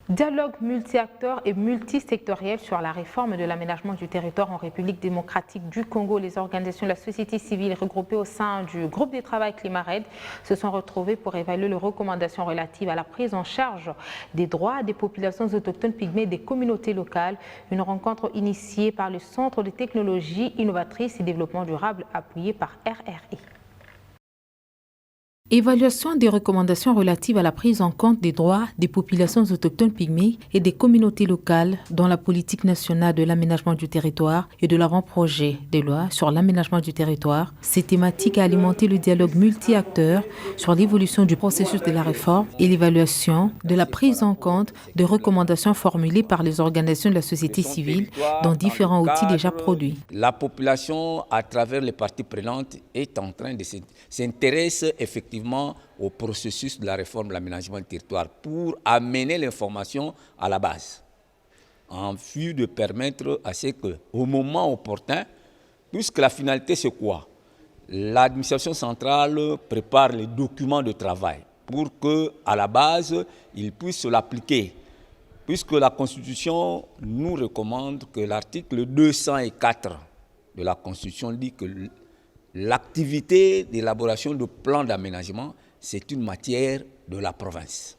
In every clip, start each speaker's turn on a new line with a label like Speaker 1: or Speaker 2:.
Speaker 1: Dialogue multi-acteurs et multisectoriel sur la réforme de l'aménagement du territoire en République démocratique du Congo. Les organisations de la société civile regroupées au sein du groupe de travail Climat-RED se sont retrouvées pour évaluer les recommandations relatives à la prise en charge des droits des populations autochtones pygmées et des communautés locales. Une rencontre initiée par le Centre de technologie innovatrice et développement durable appuyé par RRI. Évaluation des recommandations relatives à la prise en compte des droits des populations autochtones pygmées et des communautés locales dans la politique nationale de l'aménagement du territoire et de l'avant-projet des lois sur l'aménagement du territoire. Ces thématiques a alimenté le dialogue multi-acteurs sur l'évolution du processus de la réforme et l'évaluation de la prise en compte des recommandations formulées par les organisations de la société civile dans différents outils déjà produits.
Speaker 2: La population, à travers les parties prenantes, est en train de s'intéresser effectivement au processus de la réforme de l'aménagement du territoire pour amener l'information à la base, en vue de permettre à ce qu'au moment opportun, puisque la finalité c'est quoi? L'administration centrale prépare les documents de travail pour qu'à la base, ils puissent l'appliquer. Puisque la Constitution nous recommande que l'article 204 de la Constitution dit que l'activité d'élaboration de plans d'aménagement, c'est une matière de la province.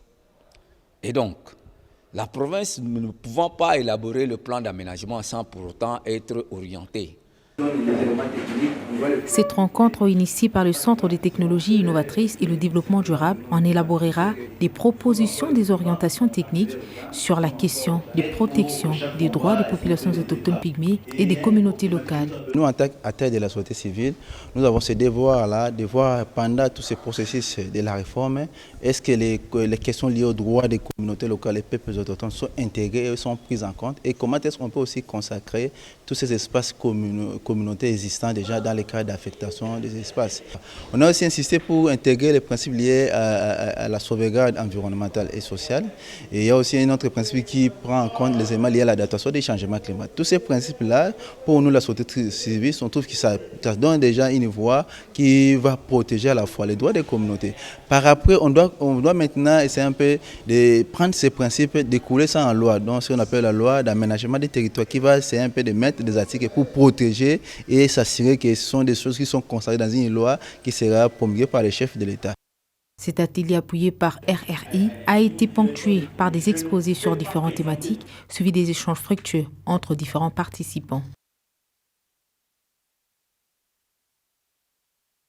Speaker 2: Et donc, la province ne pouvant pas élaborer le plan d'aménagement sans pour autant être orientée.
Speaker 1: Cette rencontre initiée par le Centre de technologie innovatrice et le développement durable en élaborera des propositions des orientations techniques sur la question de protection des droits des populations autochtones pygmées et des communautés locales.
Speaker 3: Nous, en tant qu'acteurs de la société civile, nous avons ce devoir-là de voir pendant tous ces processus de la réforme, est-ce que les questions liées aux droits des communautés locales et peuples autochtones sont intégrées et sont prises en compte, et comment est-ce qu'on peut aussi consacrer tous ces espaces communautaires existants déjà dans les cas d'affectation des espaces. On a aussi insisté pour intégrer les principes liés à la sauvegarde environnementale et sociale. Et il y a aussi un autre principe qui prend en compte les éléments liés à l'adaptation des changements climatiques. Tous ces principes-là, pour nous, la société civile, on trouve que ça donne déjà une voie qui va protéger à la fois les droits des communautés. Par après, on doit maintenant essayer un peu de prendre ces principes, d'écouler ça en loi, donc ce qu'on appelle la loi d'aménagement des territoires, qui va essayer un peu de mettre des articles pour protéger et s'assurer que ce sont des choses qui sont consacrées dans une loi qui sera promulguée par les chefs de l'État.
Speaker 1: Cet atelier appuyé par RRI a été ponctué par des exposés sur différentes thématiques, suivi des échanges fructueux entre différents participants.